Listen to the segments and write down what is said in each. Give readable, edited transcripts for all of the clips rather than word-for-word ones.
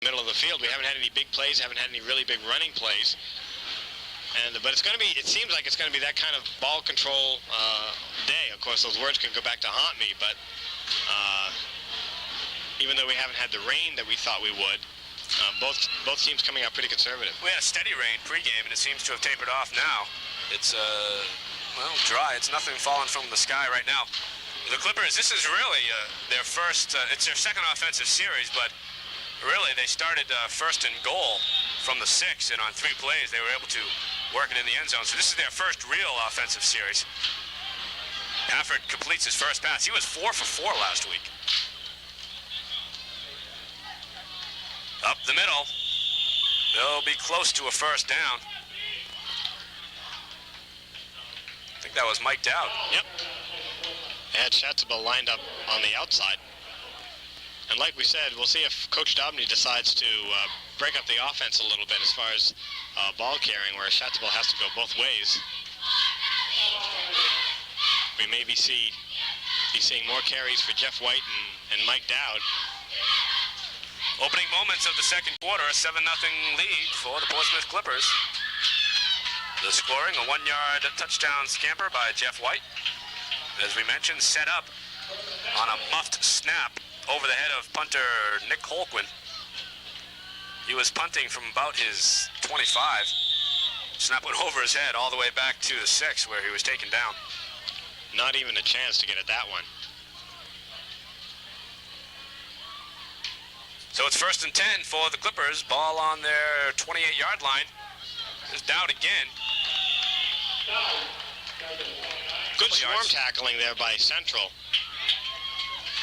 middle of the field. We haven't had any big plays, haven't had any really big running plays. But it's going to be, it seems like it's going to be that kind of ball control day. Of course, those words can go back to haunt me, but even though we haven't had the rain that we thought we would, both teams coming out pretty conservative. We had a steady rain pregame, and it seems to have tapered off now. It's, well, dry. It's nothing falling from the sky right now. The Clippers, this is really their first, it's their second offensive series, but really they started first and goal from the 6, and on 3 plays they were able to work it in the end zone. So this is their first real offensive series. Pafford completes his first pass. He was 4 for 4 last week. Up the middle. They'll be close to a first down. I think that was Mike Dowd. Yep. They had Schatzabel lined up on the outside. And like we said, we'll see if Coach Dobney decides to break up the offense a little bit as far as ball carrying, where Schatzabel has to go both ways. We may be seeing more carries for Jeff White and Mike Dowd. Opening moments of the second quarter, a 7-0 lead for the Portsmouth Clippers. The scoring, a 1-yard touchdown scamper by Jeff White. As we mentioned, set up on a muffed snap over the head of punter Nick Holquin. He was punting from about his 25. Snap went over his head all the way back to the 6 where he was taken down. Not even a chance to get at that one. So it's 1st and 10 for the Clippers. Ball on their 28-yard line. There's Dowd again. Good swarm tackling there by Central,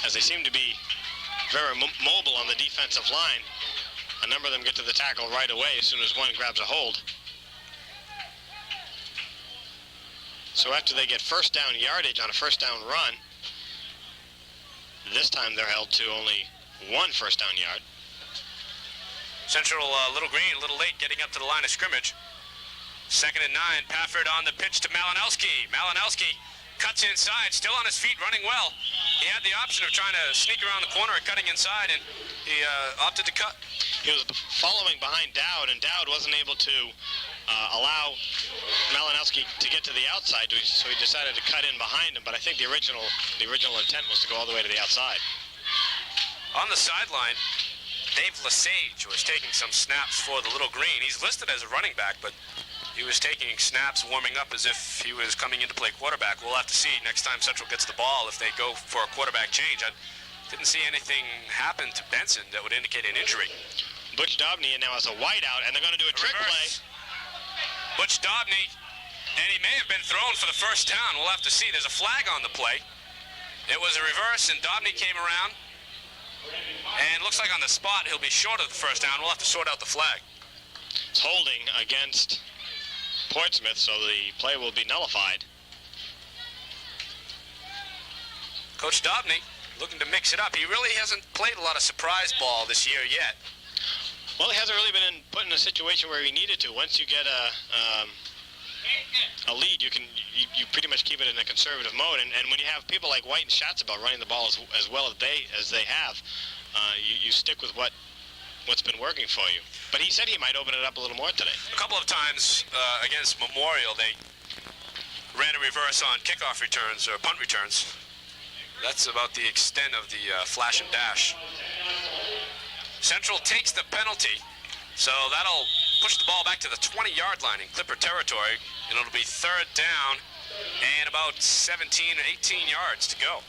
as they seem to be very mobile on the defensive line. A number of them get to the tackle right away as soon as one grabs a hold. So after they get first down yardage on a first down run, this time they're held to only 1 first down yard. Central, Little Green, a little late getting up to the line of scrimmage. 2nd and 9, Pafford on the pitch to Malinowski. Malinowski cuts inside, still on his feet, running well. He had the option of trying to sneak around the corner or cutting inside, and he opted to cut. He was following behind Dowd, and Dowd wasn't able to allow Malinowski to get to the outside, so he decided to cut in behind him. But I think the original intent was to go all the way to the outside. On the sideline, Dave Lesage was taking some snaps for the Little Green. He's listed as a running back, but he was taking snaps, warming up as if he was coming in to play quarterback. We'll have to see next time Central gets the ball if they go for a quarterback change. I didn't see anything happen to Benson that would indicate an injury. Butch Dobney now has a wide out, and they're going to do a trick play. Butch Dobney, and he may have been thrown for the first down. We'll have to see. There's a flag on the play. It was a reverse, and Dobney came around. And looks like on the spot he'll be short of the first down. We'll have to sort out the flag. It's holding against Portsmouth, so the play will be nullified. Coach Dobney looking to mix it up. He really hasn't played a lot of surprise ball this year yet. Well, he hasn't really been put in a situation where he needed to. Once you get a lead, you pretty much keep it in a conservative mode. And when you have people like White and Schatzabel running the ball as well as they have, you stick with what's been working for you. But he said he might open it up a little more today. A couple of times against Memorial, they ran a reverse on kickoff returns or punt returns. That's about the extent of the flash and dash. Central takes the penalty, so that'll push the ball back to the 20-yard line in Clipper territory, and it'll be 3rd down and about 17 or 18 yards to go.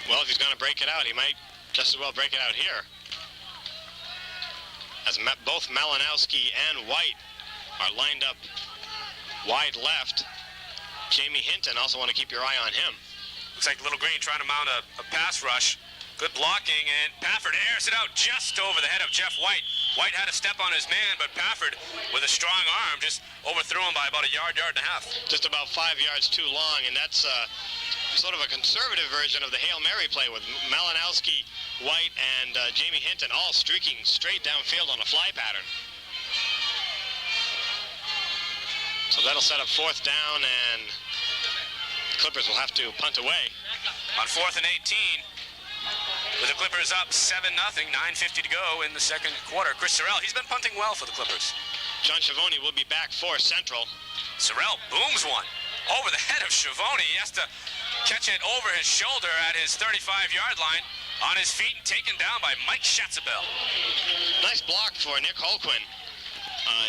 Well, if he's going to break it out, he might just as well break it out here. As both Malinowski and White are lined up wide left. Jamie Hinton, also want to keep your eye on him. Looks like Little Green trying to mount a pass rush. Good blocking, and Pafford airs it out just over the head of Jeff White. White had to step on his man, but Pafford, with a strong arm, just overthrew him by about a yard and a half. Just about 5 yards too long, and that's sort of a conservative version of the Hail Mary play with Malinowski, White, and Jamie Hinton all streaking straight downfield on a fly pattern. So that'll set up 4th down, and the Clippers will have to punt away. On 4th and 18, With the Clippers up 7-0, 9:50 to go in the second quarter. Chris Sorrell, he's been punting well for the Clippers. John Schiavone will be back for Central. Sorrell booms one over the head of Schiavone. He has to catch it over his shoulder at his 35-yard line, on his feet and taken down by Mike Schatzabel. Nice block for Nick Holquin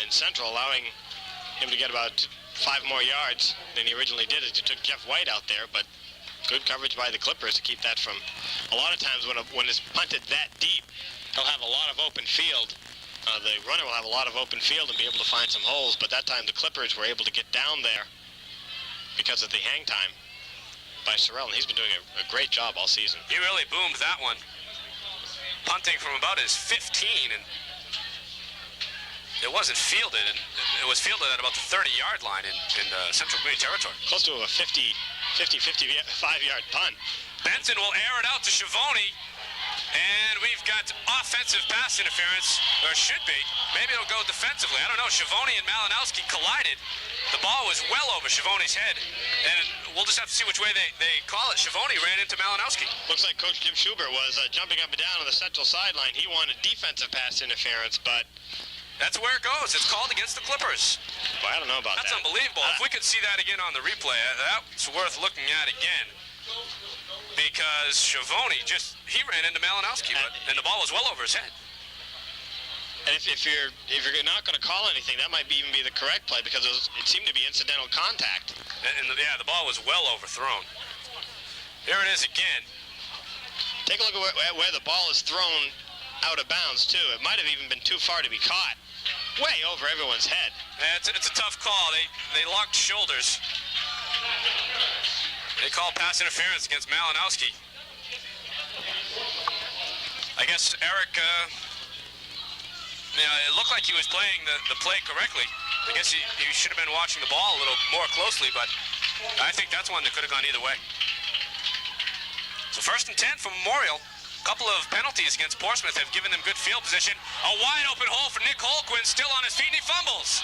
in Central, allowing him to get about 5 more yards than he originally did as he took Jeff White out there, but good coverage by the Clippers to keep that from... A lot of times when it's punted that deep, he'll have a lot of open field. The runner will have a lot of open field and be able to find some holes, but that time the Clippers were able to get down there because of the hang time by Sorrell, and he's been doing a great job all season. He really boomed that one. Punting from about his 15, and it wasn't fielded. It was fielded at about the 30-yard line in Central Green territory. Close to a 55-yard punt. Benson will air it out to Schiavone, and we've got offensive pass interference, or should be. Maybe it'll go defensively. I don't know. Schiavone and Malinowski collided. The ball was well over Schiavone's head, and we'll just have to see which way they call it. Schiavone ran into Malinowski. Looks like Coach Jim Schubert was jumping up and down on the Central sideline. He wanted defensive pass interference, but... That's where it goes. It's called against the Clippers. Well, I don't know about that. That's unbelievable. If we could see that again on the replay, that's worth looking at again. Because Schiavone he ran into Malinowski, and the ball was well over his head. And if you're not going to call anything, that might even be the correct play, because it seemed to be incidental contact. And the ball was well overthrown. There it is again. Take a look at where the ball is thrown out of bounds, too. It might have even been too far to be caught. Way over everyone's head. It's a tough call. They locked shoulders. They called pass interference against Malinowski. I guess Eric, it looked like he was playing the play correctly. I guess he should have been watching the ball a little more closely, but I think that's one that could have gone either way. So 1st and 10 for Memorial. A couple of penalties against Portsmouth have given them good field position. A wide open hole for Nick Holquin, still on his feet, and he fumbles.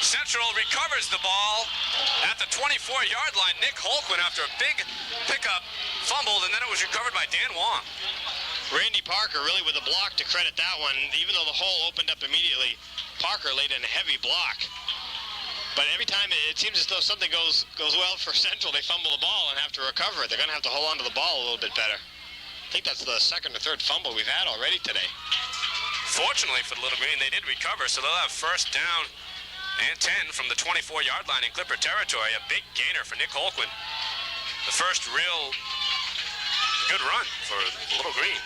Central recovers the ball at the 24-yard line. Nick Holquin, after a big pickup, fumbled, and then it was recovered by Dan Wong. Randy Parker really with a block to credit that one. Even though the hole opened up immediately, Parker laid in a heavy block. But every time it seems as though something goes well for Central, they fumble the ball and have to recover it. They're going to have to hold on to the ball a little bit better. I think that's the second or third fumble we've had already today. Fortunately for the Little Green, they did recover, so they'll have 1st down and 10 from the 24-yard line in Clipper territory. A big gainer for Nick Holquin. The first real good run for the Little Green.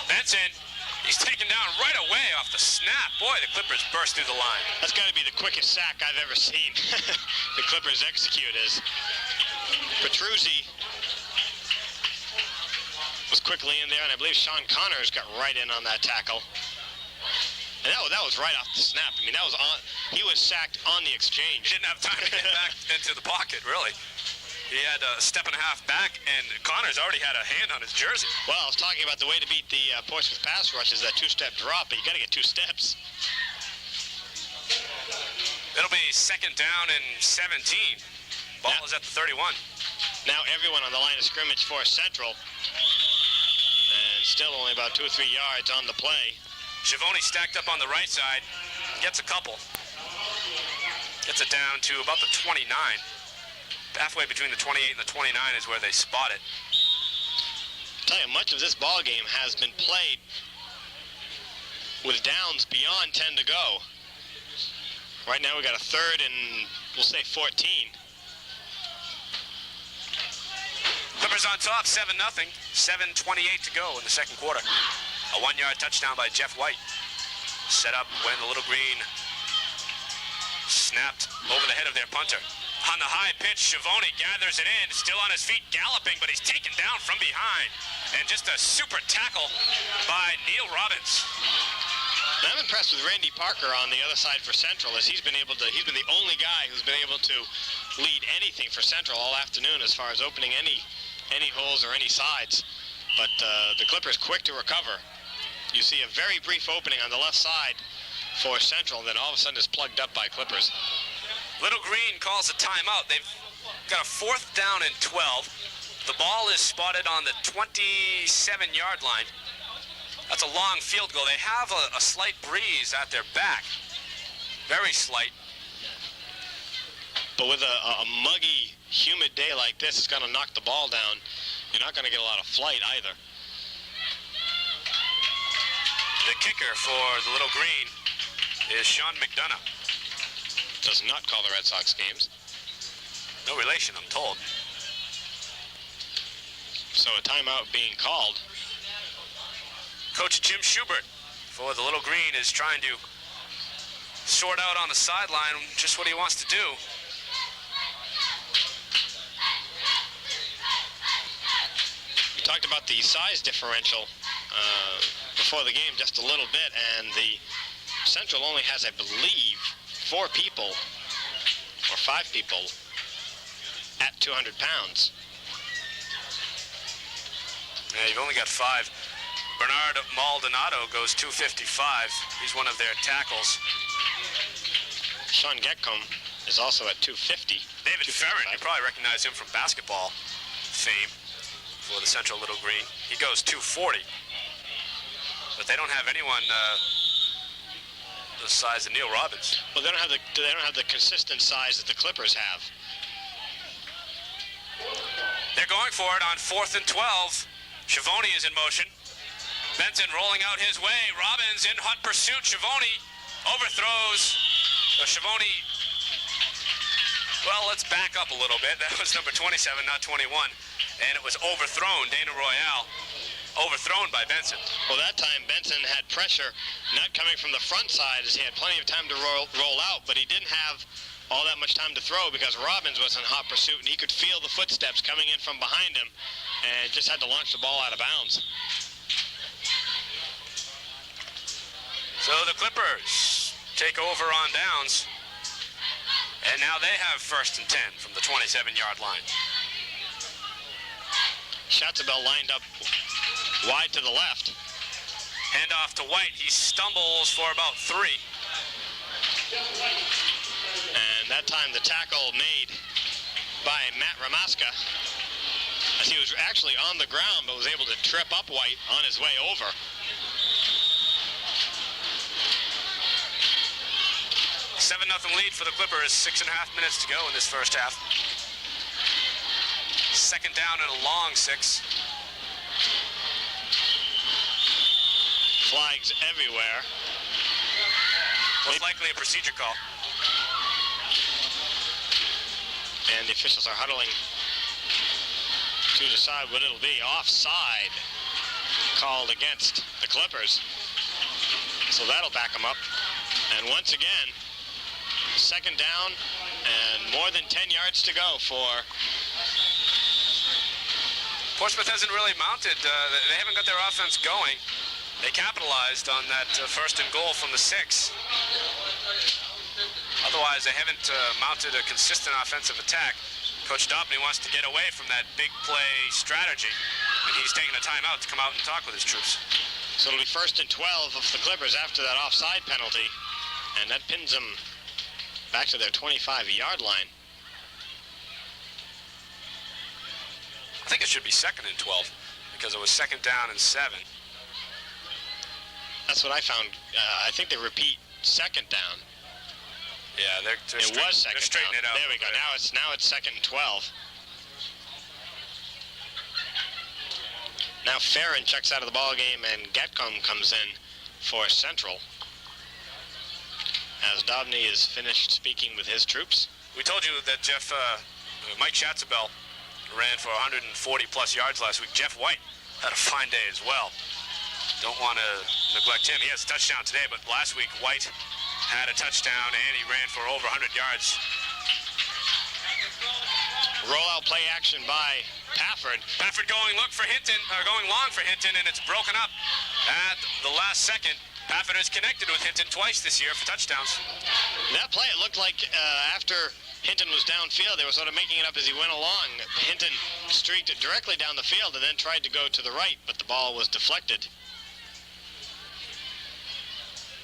Benson, he's taken down right away off the snap. Boy, the Clippers burst through the line. That's got to be the quickest sack I've ever seen. The Clippers execute as Petruzzi was quickly in there, and I believe Sean Connors got right in on that tackle. And that was right off the snap. I mean, he was sacked on the exchange. He didn't have time to get back into the pocket, really. He had a step and a half back, and Connors already had a hand on his jersey. Well, I was talking about the way to beat the Portsmouth pass rush is that 2-step drop, but you got to get 2 steps. It'll be 2nd down and 17. Ball is at the 31. Now everyone on the line of scrimmage for Central. And still only about 2 or 3 yards on the play. Schiavone stacked up on the right side. Gets a couple. Gets it down to about the 29. Halfway between the 28 and the 29 is where they spot it. I'll tell you, much of this ball game has been played with downs beyond 10 to go. Right now we got a 3rd and we'll say 14. Clippers on top, 7-0. 7:28 to go in the second quarter. A 1-yard touchdown by Jeff White. Set up when the Little Green snapped over the head of their punter. On the high pitch, Schiavone gathers it in, still on his feet, galloping, but he's taken down from behind. And just a super tackle by Neil Robbins. I'm impressed with Randy Parker on the other side for Central, as he's been the only guy who's been able to lead anything for Central all afternoon as far as opening any holes or any sides. But the Clippers quick to recover. You see a very brief opening on the left side for Central, and then all of a sudden it's plugged up by Clippers. Little Green calls a timeout. They've got a 4th down and 12. The ball is spotted on the 27-yard line. That's a long field goal. They have a slight breeze at their back. Very slight. But with a muggy, humid day like this, it's going to knock the ball down. You're not going to get a lot of flight either. The kicker for the Little Green is Sean McDonough. Does not call the Red Sox games. No relation, I'm told. So a timeout being called. Coach Jim Schubert for the Little Green is trying to sort out on the sideline just what he wants to do. We talked about the size differential before the game just a little bit, and the Central only has, I believe, 4 people or 5 people at 200 pounds. Yeah, you've only got 5. Bernard Maldonado goes 255. He's one of their tackles. Sean Getcombe is also at 250. David Ferrin, you probably recognize him from basketball fame for the Central Little Green. He goes 240. But they don't have anyone the size of Neil Robbins. Well, they don't have the consistent size that the Clippers have. They're going for it on 4th and 12. Schiavone is in motion. Benson rolling out his way. Robbins in hot pursuit. Schiavone overthrows. Schiavone, well, let's back up a little bit. That was number 27, not 21. And it was overthrown. Dana Royale overthrown by Benson. Well, that time Benson had pressure not coming from the front side, as he had plenty of time to roll out, but he didn't have all that much time to throw because Robbins was in hot pursuit, and he could feel the footsteps coming in from behind him and just had to launch the ball out of bounds. So the Clippers take over on downs, and now they have 1st and 10 from the 27-yard line. Schatzabel lined up wide to the left. Hand off to White. He stumbles for about 3. And that time the tackle made by Matt Ramaska, as he was actually on the ground but was able to trip up White on his way over. A 7-0 lead for the Clippers. 6.5 minutes to go in this first half. 2nd down and a long 6. Flags everywhere. Most likely a procedure call. And the officials are huddling to decide what it'll be. Offside called against the Clippers. So that'll back them up. And once again, 2nd down and more than 10 yards to go for... Portsmouth hasn't really mounted. They haven't got their offense going. They capitalized on that 1st and goal from the 6. Otherwise, they haven't mounted a consistent offensive attack. Coach Dobney wants to get away from that big play strategy, and he's taking a timeout to come out and talk with his troops. So it'll be 1st and 12 of the Clippers after that offside penalty, and that pins them back to their 25-yard line. I think it should be 2nd and 12 because it was 2nd down and 7. That's what I found. I think they repeat 2nd down. Yeah, they're it was 2nd they're straightening down. it out. There we go. Now it's 2nd and 12. Now Ferrin checks out of the ball game, and Getcombe comes in for Central as Dobney is finished speaking with his troops. We told you that Mike Schatzabel ran for 140-plus yards last week. Jeff White had a fine day as well. Don't want to neglect him. He has a touchdown today, but last week White had a touchdown and he ran for over 100 yards. Rollout play action by Pafford. Pafford going long for Hinton, and it's broken up at the last second. Pafford has connected with Hinton twice this year for touchdowns. That play, it looked like after Hinton was downfield, they were sort of making it up as he went along. Hinton streaked it directly down the field and then tried to go to the right, but the ball was deflected.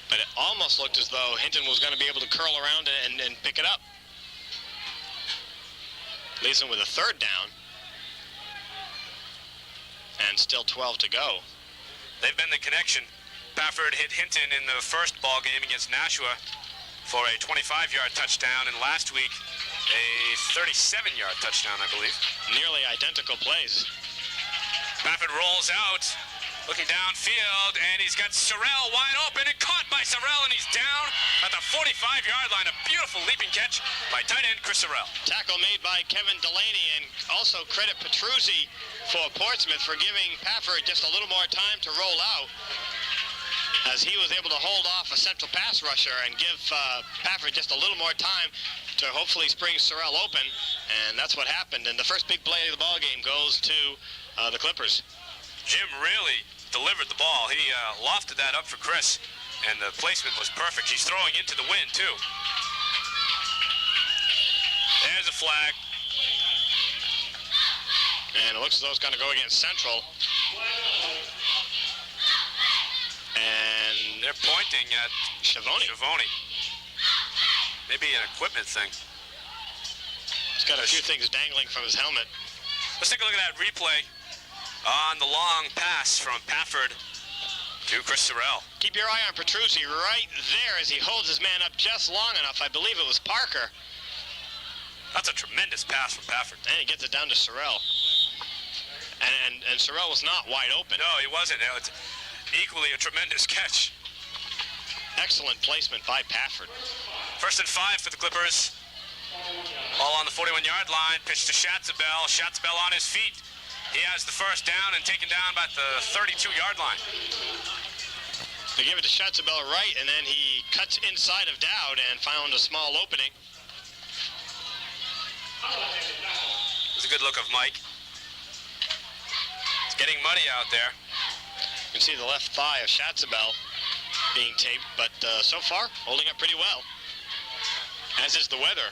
But it almost looked as though Hinton was going to be able to curl around and pick it up. Leaves him with a 3rd down. and still 12 to go. They've been the connection. Pafford hit Hinton in the first ball game against Nashua for a 25-yard touchdown, and last week a 37-yard touchdown, I believe. Nearly identical plays. Pafford rolls out, looking downfield, and he's got Sorrell wide open, and caught by Sorrell, and he's down at the 45-yard line. A beautiful leaping catch by tight end Chris Sorrell. Tackle made by Kevin Delaney, and also credit Petruzzi for Portsmouth for giving Pafford just a little more time to roll out, as he was able to hold off a central pass rusher and give Pafford just a little more time to hopefully spring Sorrell open, and that's what happened. And the first big play of the ball game goes to the Clippers. Jim really delivered the ball. He lofted that up for Chris, and the placement was perfect. He's throwing into the wind, too. There's a flag. And it looks as though it's going to go against Central. And they're pointing at Schiavone. Maybe an equipment thing. He's got a few things dangling from his helmet. Let's take a look at that replay on the long pass from Pafford to Chris Sorrell. Keep your eye on Petruzzi right there as he holds his man up just long enough. I believe it was Parker. That's a tremendous pass from Pafford. And he gets it down to Sorrell. And Sorrell was not wide open. No, he wasn't. It's equally a tremendous catch. Excellent placement by Pafford. 1st and 5 for the Clippers. Ball on the 41-yard line. Pitch to Schatzabel. Schatzabel on his feet. He has the first down and taken down by the 32-yard line. They give it to Schatzabel right, and then he cuts inside of Dowd and found a small opening. It was a good look of Mike. It's getting muddy out there. You can see the left thigh of Schatzabel being taped, but so far, holding up pretty well. As is the weather.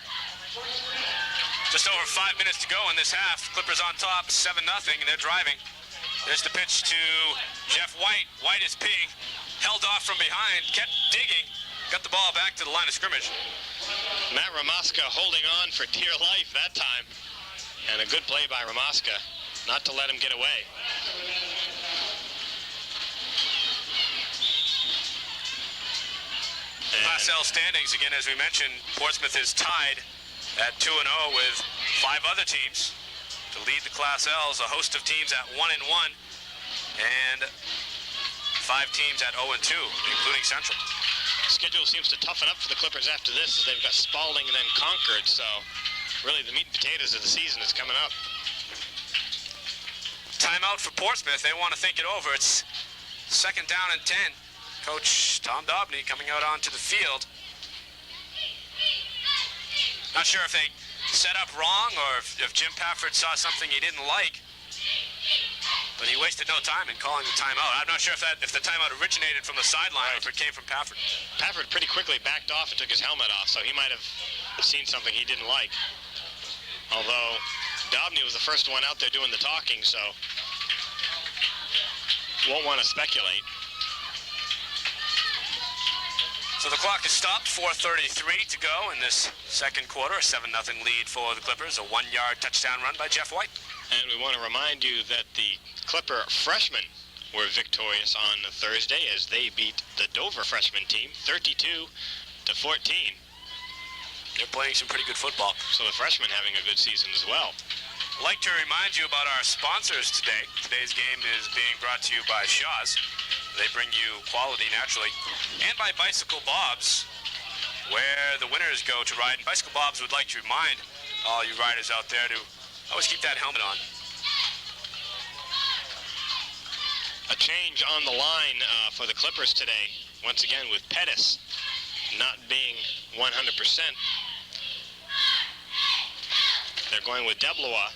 Just over 5 minutes to go in this half. Clippers on top, 7-0, and they're driving. There's the pitch to Jeff White. White is being held off from behind, kept digging, got the ball back to the line of scrimmage. Matt Ramaska holding on for dear life that time. And a good play by Ramaska, not to let him get away. Class L standings, again, as we mentioned, Portsmouth is tied at 2-0 with 5 other teams to lead the Class L's. A host of teams at 1-1 and 5 teams at 0-2, including Central. Schedule seems to toughen up for the Clippers after this, as they've got Spalding and then Concord, so really the meat and potatoes of the season is coming up. Timeout for Portsmouth. They want to think it over. It's 2nd down and 10. Coach Tom Dobney coming out onto the field. Not sure if they set up wrong or if Jim Pafford saw something he didn't like. But he wasted no time in calling the timeout. I'm not sure if the timeout originated from the sideline or if it came from Pafford. Pafford pretty quickly backed off and took his helmet off, so he might have seen something he didn't like. Although Dobney was the first one out there doing the talking, so won't want to speculate. So the clock is stopped, 4:33 to go in this second quarter. A 7-0 lead for the Clippers, a 1-yard touchdown run by Jeff White. And we want to remind you that the Clipper freshmen were victorious on Thursday as they beat the Dover freshman team 32-14. They're playing some pretty good football. So the freshmen having a good season as well. I'd like to remind you about our sponsors today. Today's game is being brought to you by Shaw's. They bring you quality naturally. And by Bicycle Bob's, where the winners go to ride. And Bicycle Bob's would like to remind all you riders out there to always keep that helmet on. A change on the line for the Clippers today. Once again with Pettis not being 100%. They're going with Deblois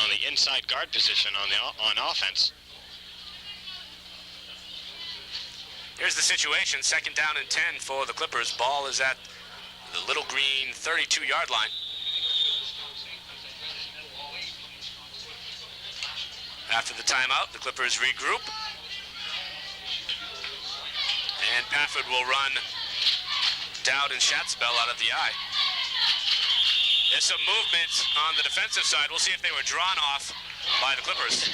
on the inside guard position on offense. Here's the situation, 2nd down and 10 for the Clippers. Ball is at the little green 32-yard line. After the timeout, the Clippers regroup. And Pafford will run Dowd and Schatzabel out of the eye. There's some movement on the defensive side. We'll see if they were drawn off by the Clippers.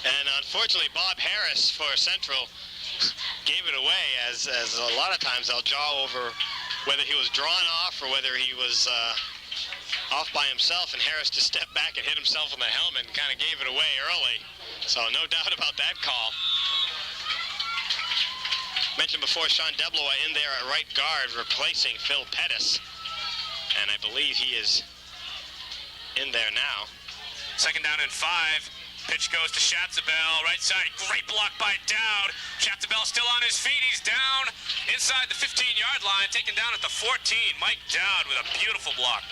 And unfortunately, Bob Harris for Central gave it away, as a lot of times they'll jaw over whether he was drawn off or whether he was off by himself, and Harris just stepped back and hit himself in the helmet and kind of gave it away early. So no doubt about that call. Mentioned before, Sean Deblois in there at right guard replacing Phil Pettis, and I believe he is in there now. Second down and 5. Pitch goes to Schatzabel, right side, great block by Dowd. Schatzabel still on his feet, he's down inside the 15-yard line, taken down at the 14. Mike Dowd with a beautiful block.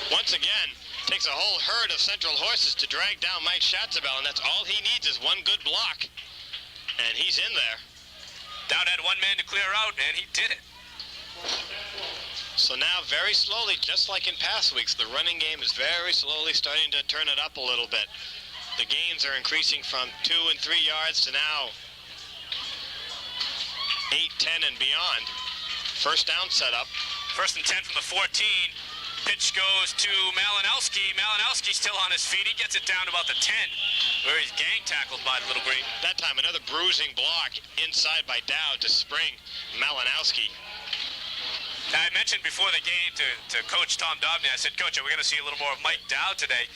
Once again, takes a whole herd of Central horses to drag down Mike Schatzabel, and that's all he needs is one good block. And he's in there. Dowd had one man to clear out, and he did it. So now, very slowly, just like in past weeks, the running game is very slowly starting to turn it up a little bit. The gains are increasing from 2 and 3 yards to now 8, 10, and beyond. First down setup. First and 10 from the 14. Pitch goes to Malinowski. Malinowski still on his feet. He gets it down to about the 10, where he's gang tackled by the Little Green. That time, another bruising block inside by Dowd to spring Malinowski. I mentioned before the game to Coach Tom Dobney, I said, Coach, are we going to see a little more of Mike Dowd today?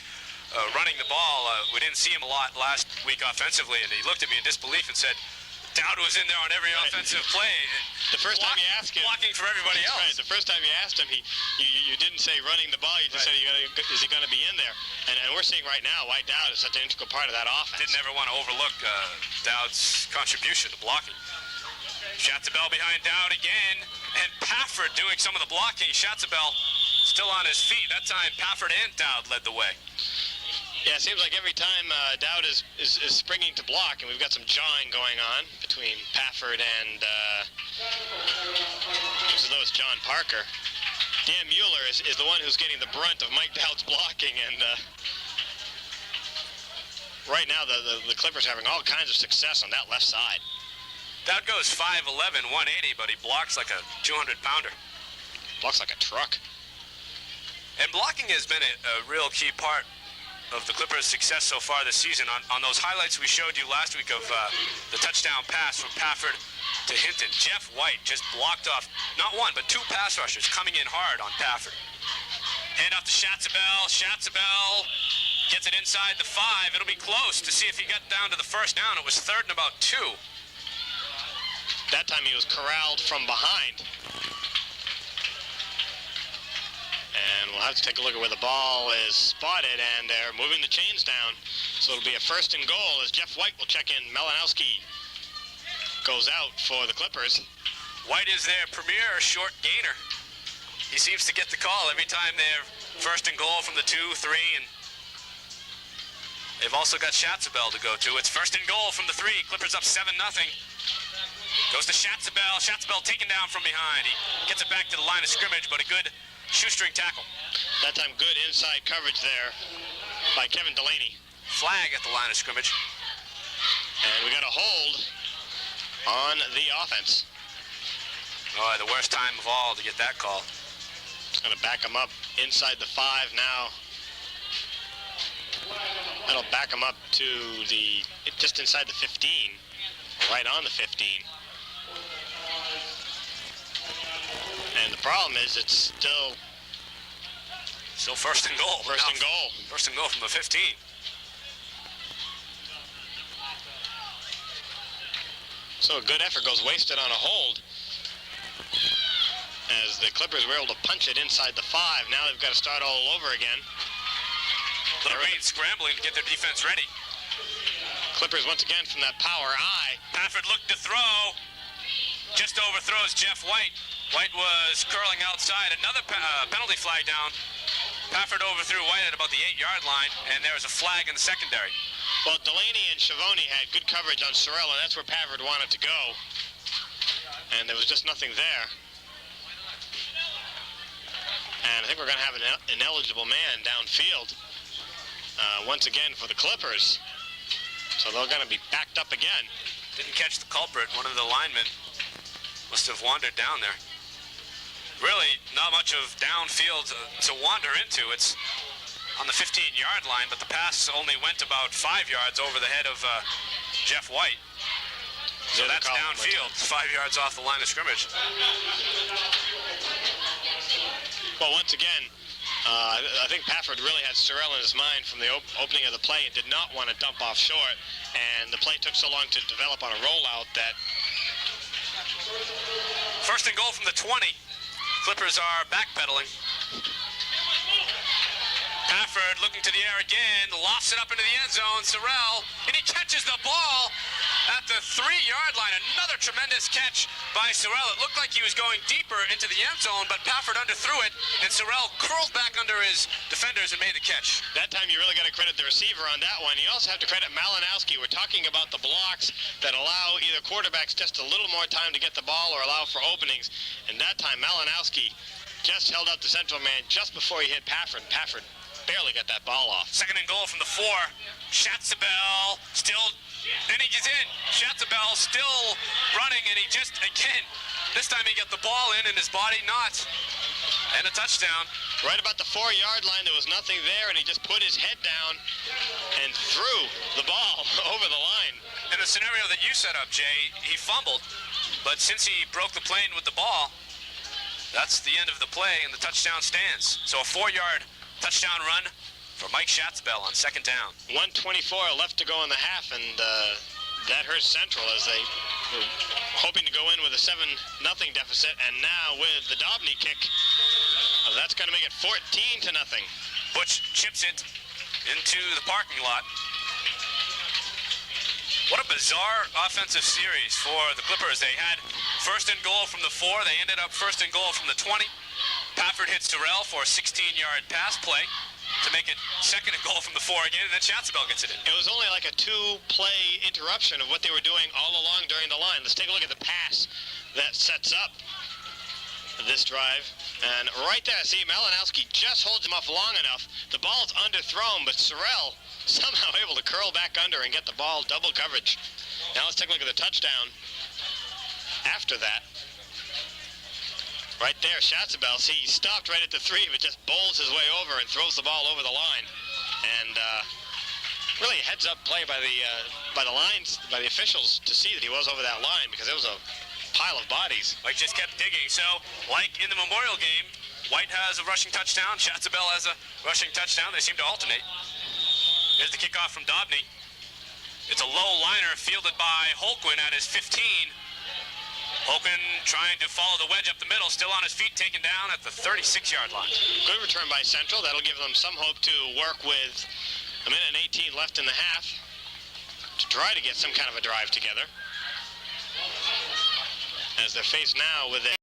Running the ball. We didn't see him a lot last week offensively, and he looked at me in disbelief and said, Dowd was in there on every offensive play. The first time you asked him, blocking for everybody else. Right. The first time you asked him, you didn't say running the ball. You just said, is he going to be in there? And we're seeing right now why Dowd is such an integral part of that offense. Didn't ever want to overlook Dowd's contribution to blocking. Schatzabel behind Dowd again, and Pafford doing some of the blocking. Schatzabel still on his feet. That time, Pafford and Dowd led the way. Yeah, it seems like every time Dowd is springing to block, and we've got some jawing going on between Pafford and, looks as though it's John Parker. Dan Mueller is the one who's getting the brunt of Mike Dowd's blocking, and right now the Clippers are having all kinds of success on that left side. Dowd goes 5'11", 180, but he blocks like a 200-pounder. Blocks like a truck. And blocking has been a real key part of the Clippers' success so far this season. On those highlights we showed you last week of the touchdown pass from Pafford to Hinton, Jeff White just blocked off not one, but 2 pass rushers coming in hard on Pafford. Hand off to Schatzabel. Schatzabel gets it inside the 5. It'll be close to see if he got down to the first down. It was 3rd and about 2. That time he was corralled from behind. And we'll have to take a look at where the ball is spotted, and they're moving the chains down. So it'll be a 1st and goal as Jeff White will check in. Malinowski goes out for the Clippers. White is their premier short gainer. He seems to get the call every time they're 1st and goal from the 2, 3, and they've also got Schatzabel to go to. It's 1st and goal from the 3. Clippers up 7-0. Goes to Schatzabel. Schatzabel taken down from behind. He gets it back to the line of scrimmage, but a good shoestring tackle. That time good inside coverage there by Kevin Delaney. Flag at the line of scrimmage. And we got a hold on the offense. Oh, the worst time of all to get that call. Going to back him up inside the 5 now. That'll back him up to just inside the 15. Right on the 15. And the problem is it's still 1st and goal. 1st and goal. 1st and goal from the 15. So a good effort goes wasted on a hold as the Clippers were able to punch it inside the 5. Now they've got to start all over again. Little Green scrambling to get their defense ready. Clippers once again from that power eye. Pafford looked to throw. Just overthrows Jeff White. White was curling outside. Another penalty flag down. Pafford overthrew White at about the 8-yard line, and there was a flag in the secondary. Well, Delaney and Schiavone had good coverage on Sorrell, and that's where Pafford wanted to go. And there was just nothing there. And I think we're going to have an ineligible man downfield once again for the Clippers. So they're going to be backed up again. Didn't catch the culprit. One of the linemen must have wandered down there. Really not much of downfield to wander into. It's on the 15-yard line, but the pass only went about 5 yards over the head of Jeff White. So that's downfield, 5 yards off the line of scrimmage. Well, once again, I think Pafford really had Sorrell in his mind from the opening of the play and did not want to dump off short, and the play took so long to develop on a rollout that... First and goal from the 20. Clippers are backpedaling. Pafford looking to the air again, lofts it up into the end zone. Sorrell, and he catches the ball at the 3-yard line. Another tremendous catch by Sorrell. It looked like he was going deeper into the end zone, but Pafford underthrew it, and Sorrell curled back under his defenders and made the catch. That time you really got to credit the receiver on that one. You also have to credit Malinowski. We're talking about the blocks that allow either quarterbacks just a little more time to get the ball or allow for openings. And that time Malinowski just held out the central man just before he hit Pafford. Pafford barely got that ball off. Second and goal from the 4. Schatzabel still, and he gets in. Schatzabel still running, and he just, again, this time he got the ball in and his body not. And a touchdown. Right about the 4-yard line, there was nothing there, and he just put his head down and threw the ball over the line. In the scenario that you set up, Jay, he fumbled, but since he broke the plane with the ball, that's the end of the play, and the touchdown stands. So a 4-yard touchdown run for Mike Schatzabel on second down. 1:24 left to go in the half, and that hurts Central as they were hoping to go in with a 7-0 deficit, and now with the Dobney kick, that's going to make it 14-0. Butch chips it into the parking lot. What a bizarre offensive series for the Clippers. They had first and goal from the 4. They ended up first and goal from the 20. Pafford hits Sorrell for a 16-yard pass play to make it second and goal from the 4 again, and then Schatzabel gets it in. It was only like a 2-play interruption of what they were doing all along during the line. Let's take a look at the pass that sets up this drive. And right there, see, Malinowski just holds him up long enough. The ball's underthrown, but Sorrell somehow able to curl back under and get the ball double coverage. Now let's take a look at the touchdown after that. Right there, Schatzabel, see, he stopped right at the 3, but just bowls his way over and throws the ball over the line. And really a heads-up play by the officials to see that he was over that line, because it was a pile of bodies. White just kept digging. So, like in the Memorial game, White has a rushing touchdown, Schatzabel has a rushing touchdown. They seem to alternate. Here's the kickoff from Dobney. It's a low liner fielded by Holquin at his 15. Holquin trying to follow the wedge up the middle, still on his feet, taken down at the 36-yard line. Good return by Central. That'll give them some hope to work with a minute and 18 left in the half to try to get some kind of a drive together, as they're faced now with a